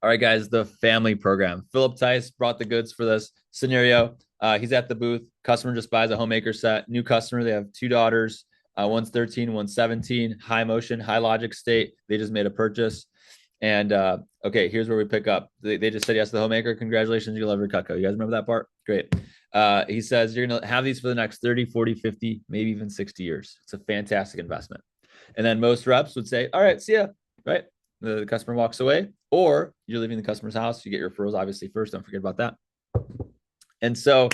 All right, guys, the family program. Philip Tice brought the goods for this scenario. He's at the booth. Customer just buys a homemaker set. New customer. They have two daughters. One's 13, one's 17. High motion, high logic state. They just made a purchase. And okay, here's where we pick up. They just said yes to the homemaker. Congratulations, you love your Cutco. You guys remember that part? Great. He says you're going to have these for the next 30, 40, 50, maybe even 60 years. It's a fantastic investment. And then most reps would say, all right, see ya. Right. The customer walks away, or you're leaving the customer's house. You get your referrals, obviously, first. Don't forget about that. And so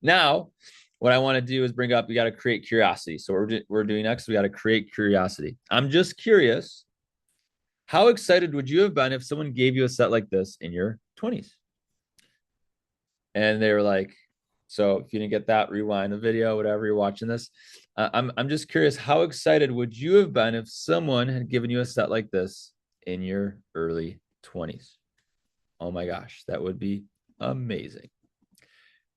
now what I want to do is bring up, we got to create curiosity. So we're doing next, we got to create curiosity. I'm just curious, how excited would you have been if someone gave you a set like this in your 20s? And they were like, so if you didn't get that, rewind the video, whatever you're watching this. I'm just curious, how excited would you have been if someone had given you a set like this in your early 20s? Oh my gosh, that would be amazing.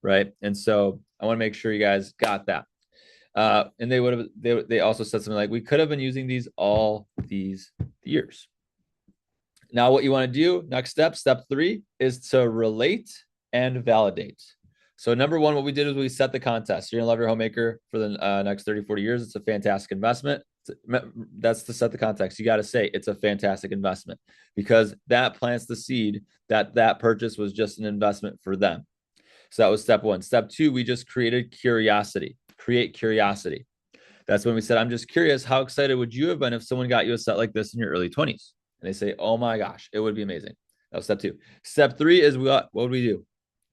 Right. And so I want to make sure you guys got that. And they also said something like, we could have been using these all these years. Now, what you want to do, next step 3, is to relate and validate. So number one, what we did is we set the contest. You're going to love your homemaker for the next 30, 40 years. It's a fantastic investment. That's to set the context. You got to say it's a fantastic investment, because that plants the seed that that purchase was just an investment for them. So that was step 1. Step 2, we just created curiosity. Create curiosity. That's when we said, I'm just curious, how excited would you have been if someone got you a set like this in your early 20s? And they say, oh my gosh, it would be amazing. That was step 2. Step 3 is what would we do?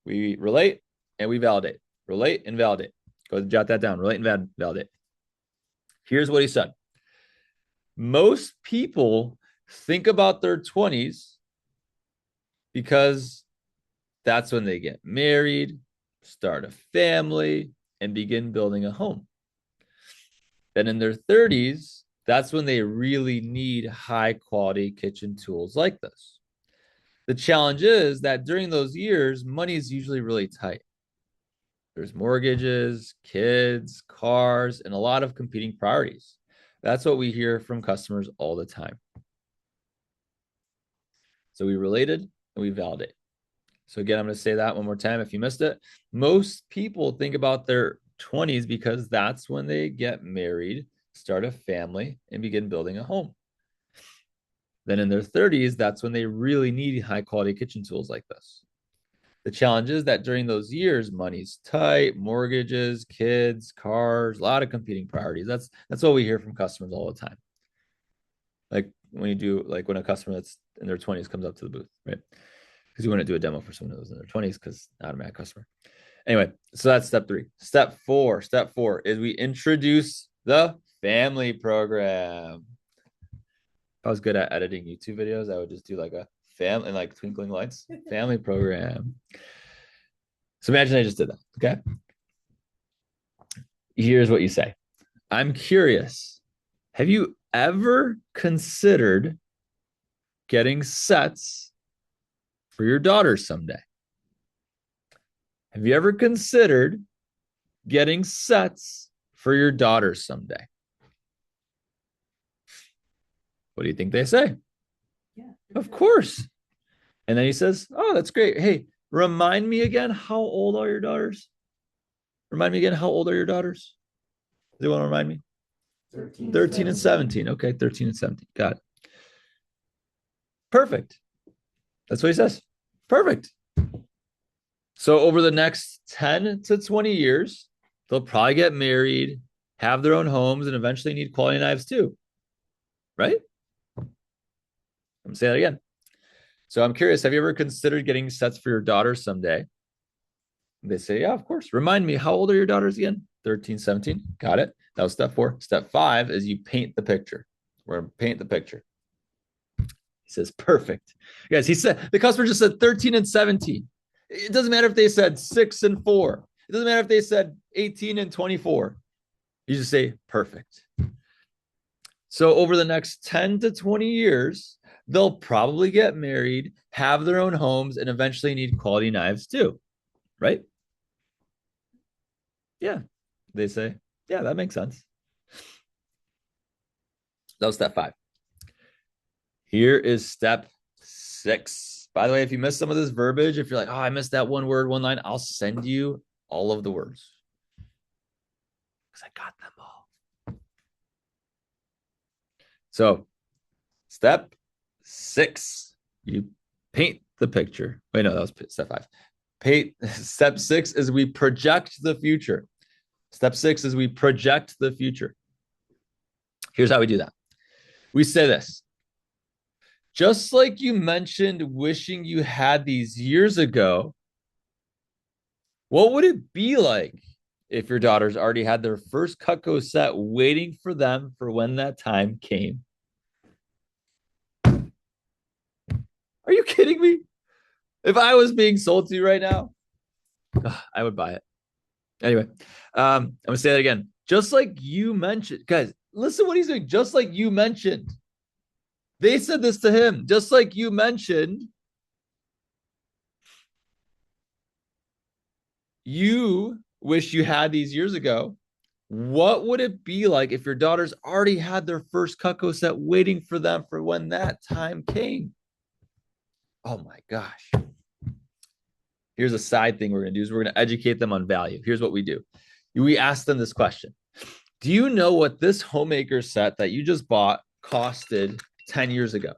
We relate and we validate. Relate and validate. Go ahead and jot that down. Relate and validate. Here's what he said. Most people think about their 20s because that's when they get married, start a family, and begin building a home. Then in their 30s, that's when they really need high quality kitchen tools like this. The challenge is that during those years, money is usually really tight. There's mortgages, kids, cars, and a lot of competing priorities. That's what we hear from customers all the time. So we related and we validate. So again, I'm going to say that one more time if you missed it. Most people think about their 20s because that's when they get married, start a family, and begin building a home. Then in their 30s, that's when they really need high quality kitchen tools like this. The challenge is that during those years, money's tight, mortgages, kids, cars, a lot of competing priorities. That's what we hear from customers all the time. Like when a customer that's in their 20s comes up to the booth, right? Because you wouldn't do a demo for someone who's in their 20s because not a mad customer. Anyway, so that's step 3. Step 4 is we introduce the family program. If I was good at editing YouTube videos, I would just do like a family, like twinkling lights family program. So imagine I just did that. Okay. Here's what you say. I'm curious. Have you ever considered getting sets for your daughter someday? Have you ever considered getting sets for your daughter someday? What do you think they say? Yeah. Of course. And then he says, oh, that's great. Hey, remind me again, how old are your daughters? Remind me again, how old are your daughters? Do you want to remind me? 13 and 17. Okay, 13 and 17. Got it. Perfect. That's what he says. Perfect. So over the next 10 to 20 years, they'll probably get married, have their own homes, and eventually need quality knives too. Right? I'm going to say that again. So I'm curious, have you ever considered getting sets for your daughter someday? They say, yeah, of course. Remind me, how old are your daughters again? 13, 17. Got it. That was step 4. Step 5 is you paint the picture. We're going to paint the picture. He says, perfect. Guys, he said, the customer just said 13 and 17. It doesn't matter if they said 6 and 4. It doesn't matter if they said 18 and 24. You just say, perfect. So over the next 10 to 20 years, they'll probably get married, have their own homes, and eventually need quality knives too. Right? Yeah. They say, yeah, that makes sense. That was step 5. Here is step 6. By the way, if you missed some of this verbiage, if you're like, oh, I missed that one word, one line, I'll send you all of the words because I got them all. So, step 6, you paint the picture. Wait, no, that was step 5. Step 6 is we project the future. Step 6 is we project the future. Here's how we do that. We say this. Just like you mentioned wishing you had these years ago, what would it be like if your daughters already had their first Cutco set waiting for them for when that time came? Are you kidding me? If I was being sold to you right now, I would buy it. Anyway, I'm going to say that again. Just like you mentioned, guys, listen what he's doing. Just like you mentioned. They said this to him. Just like you mentioned, you wish you had these years ago. What would it be like if your daughters already had their first Cutco set waiting for them for when that time came? Oh my gosh. Here's a side thing we're going to do is we're going to educate them on value. Here's what we do. We ask them this question. Do you know what this homemaker set that you just bought costed 10 years ago?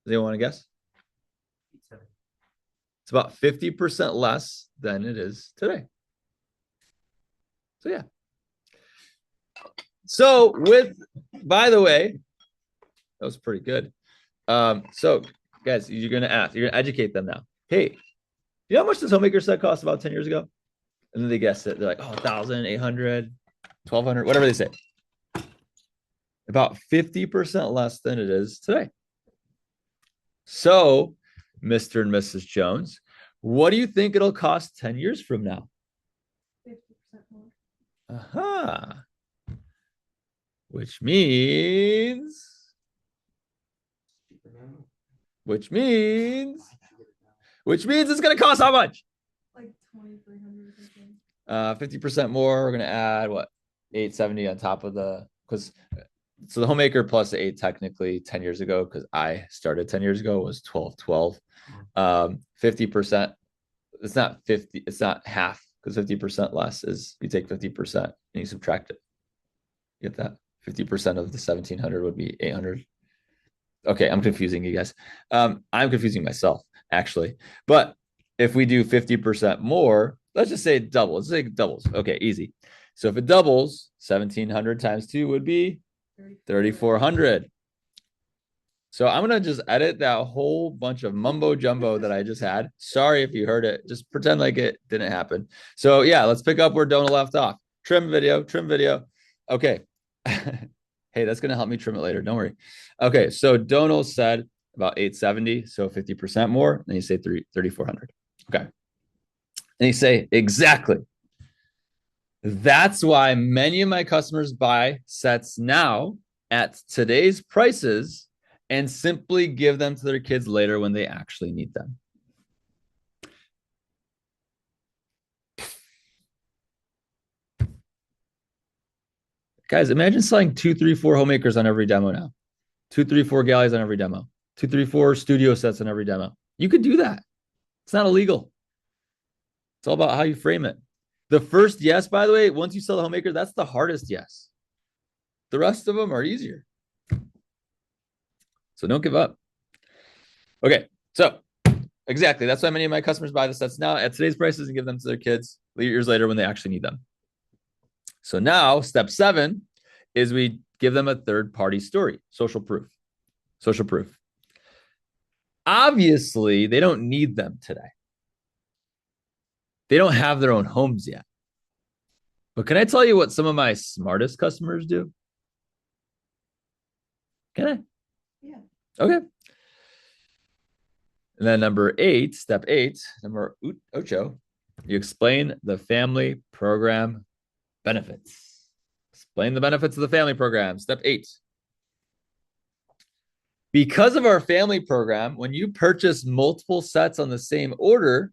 Does anyone want to guess? It's about 50% less than it is today. So yeah. So by the way, that was pretty good. So guys, you're going to educate them now. Hey, you know how much this homemaker set cost about 10 years ago? And then they guess it. They're like, oh, 1,000, 800, 1,200, whatever they say. About 50% less than it is today. So, Mr. and Mrs. Jones, what do you think it'll cost 10 years from now? 50% more. Aha. Which means it's going to cost how much? Like 2,300 or something. 50% more. We're going to add what? 870 on top of so the homemaker plus the 8 technically 10 years ago, because I started 10 years ago, was 1212. 50%. It's not 50. It's not half, because 50% less is you take 50% and you subtract it. You get that? 50% of the 1,700 would be 800. Okay, I'm confusing you guys. I'm confusing myself, actually. But if we do 50% more, let's just say it doubles. Let's say it doubles. Okay, easy. So if it doubles, 1,700 times 2 would be 3,400. So I'm going to just edit that whole bunch of mumbo jumbo that I just had. Sorry if you heard it. Just pretend like it didn't happen. So yeah, let's pick up where Dona left off. Trim video. Okay. Hey, that's going to help me trim it later. Don't worry. Okay, so Donal said about 870, so 50% more. Then you say 3,400. Okay. And you say, exactly. That's why many of my customers buy sets now at today's prices and simply give them to their kids later when they actually need them. Guys, imagine selling 2, 3, 4 homemakers on every demo now. 2, 3, 4 galleys on every demo. 2, 3, 4 studio sets on every demo. You could do that. It's not illegal. It's all about how you frame it. The first yes, by the way, once you sell the homemaker, that's the hardest yes. The rest of them are easier. So don't give up. Okay, so exactly. That's why many of my customers buy the sets now at today's prices and give them to their kids years later when they actually need them. So now step 7 is we give them a third-party story, social proof. Social proof. Obviously, they don't need them today. They don't have their own homes yet. But can I tell you what some of my smartest customers do? Can I? Yeah. Okay. And then number 8, step 8, number 8, you explain the family program benefits. Explain the benefits of the family program. Step 8. Because of our family program, when you purchase multiple sets on the same order,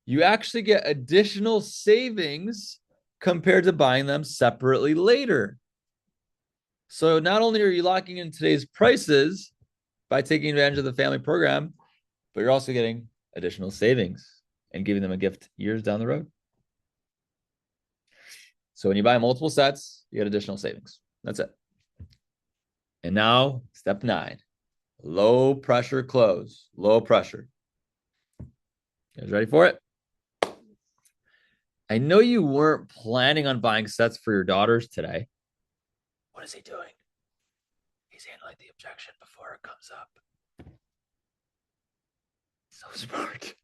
you actually get additional savings compared to buying them separately later. So not only are you locking in today's prices by taking advantage of the family program, but you're also getting additional savings and giving them a gift years down the road. So when you buy multiple sets, you get additional savings. That's it. And now step 9, low pressure close, low pressure. You guys ready for it? I know you weren't planning on buying sets for your daughters today. What is he doing? He's handling the objection before it comes up. So smart.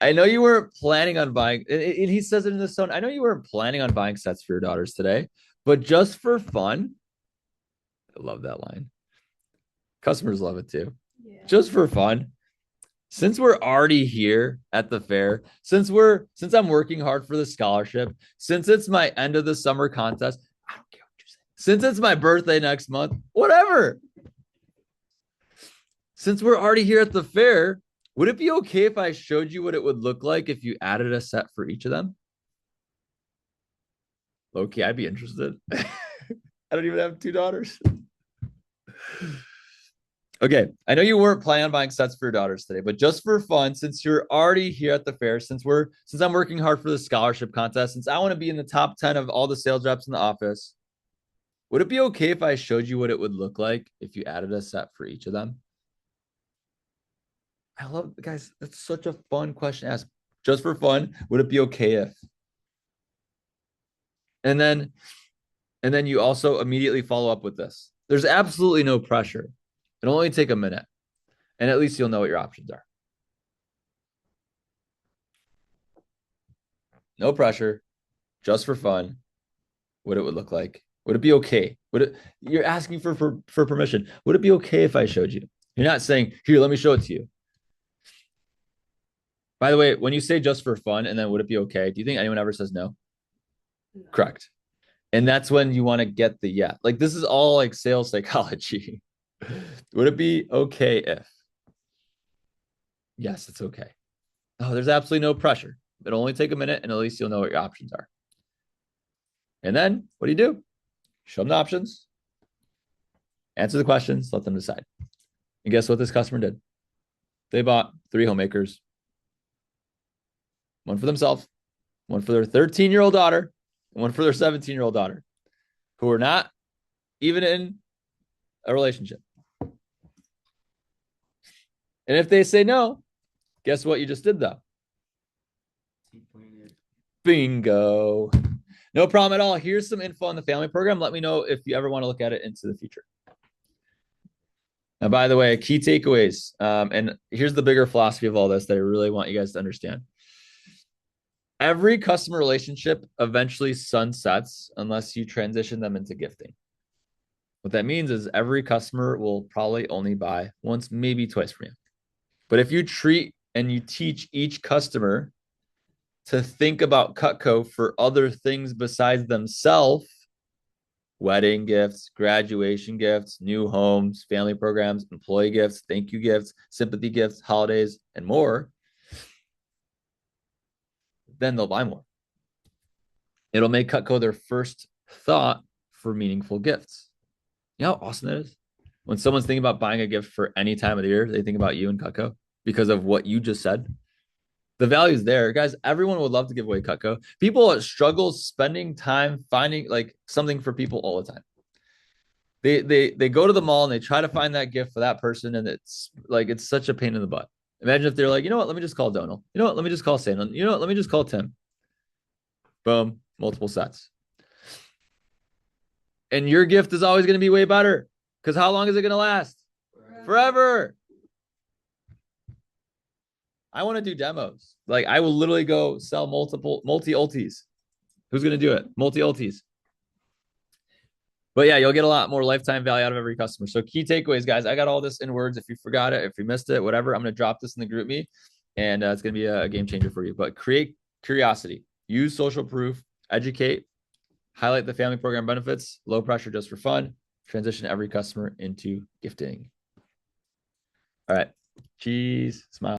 I know you weren't planning on buying, and he says it in this tone. I know you weren't planning on buying sets for your daughters today, but just for fun. I love that line. Customers love it too. Yeah. Just for fun. Since we're already here at the fair, since I'm working hard for the scholarship, since it's my end of the summer contest, I don't care what you say. Since it's my birthday next month, whatever. Since we're already here at the fair, would it be okay if I showed you what it would look like if you added a set for each of them? Low-key, I'd be interested. I don't even have 2 daughters. Okay, I know you weren't planning on buying sets for your daughters today, but just for fun, since you're already here at the fair, since I'm working hard for the scholarship contest, since I want to be in the top 10 of all the sales reps in the office, would it be okay if I showed you what it would look like if you added a set for each of them? I love, guys, that's such a fun question to ask. Just for fun, would it be okay if? And then you also immediately follow up with this. There's absolutely no pressure. It'll only take a minute, and at least you'll know what your options are. No pressure, just for fun, what it would look like. Would it be okay? You're asking for permission. Would it be okay if I showed you? You're not saying, here, let me show it to you. By the way, when you say just for fun and then would it be okay, do you think anyone ever says no? No. Correct. And that's when you want to get the yeah. Like this is all like sales psychology. Would it be okay if? Yes, it's okay. Oh, there's absolutely no pressure. It'll only take a minute and at least you'll know what your options are. And then what do? Show them the options, answer the questions, let them decide. And guess what this customer did? They bought 3 homemakers, one for themselves, one for their 13-year-old daughter, and one for their 17-year-old daughter, who are not even in a relationship. And if they say no, guess what you just did though? Bingo. No problem at all. Here's some info on the family program. Let me know if you ever want to look at it into the future. Now, by the way, key takeaways. And here's the bigger philosophy of all this that I really want you guys to understand. Every customer relationship eventually sunsets unless you transition them into gifting. What that means is every customer will probably only buy once, maybe twice from you. But if you treat and you teach each customer to think about Cutco for other things besides themselves, wedding gifts, graduation gifts, new homes, family programs, employee gifts, thank you gifts, sympathy gifts, holidays, and more, then they'll buy more. It'll make Cutco their first thought for meaningful gifts. You know how awesome that is? When someone's thinking about buying a gift for any time of the year, they think about you and Cutco because of what you just said. The value is there. Guys, everyone would love to give away Cutco. People struggle spending time finding like something for people all the time. They go to the mall and they try to find that gift for that person, and it's such a pain in the butt. Imagine if they're like, you know what, let me just call Donald. You know what, let me just call Sandon. You know what, let me just call Tim. Boom, multiple sets. And your gift is always going to be way better because how long is it going to last? Forever. I want to do demos. Like I will literally go sell multi-ultis. Who's going to do it? Multi-ultis. But yeah, you'll get a lot more lifetime value out of every customer. So key takeaways, guys. I got all this in words. If you forgot it, if you missed it, whatever, I'm going to drop this in the group me, and it's going to be a game changer for you. But create curiosity, use social proof, educate, highlight the family program benefits, low pressure just for fun, transition every customer into gifting. All right. Cheese, smile.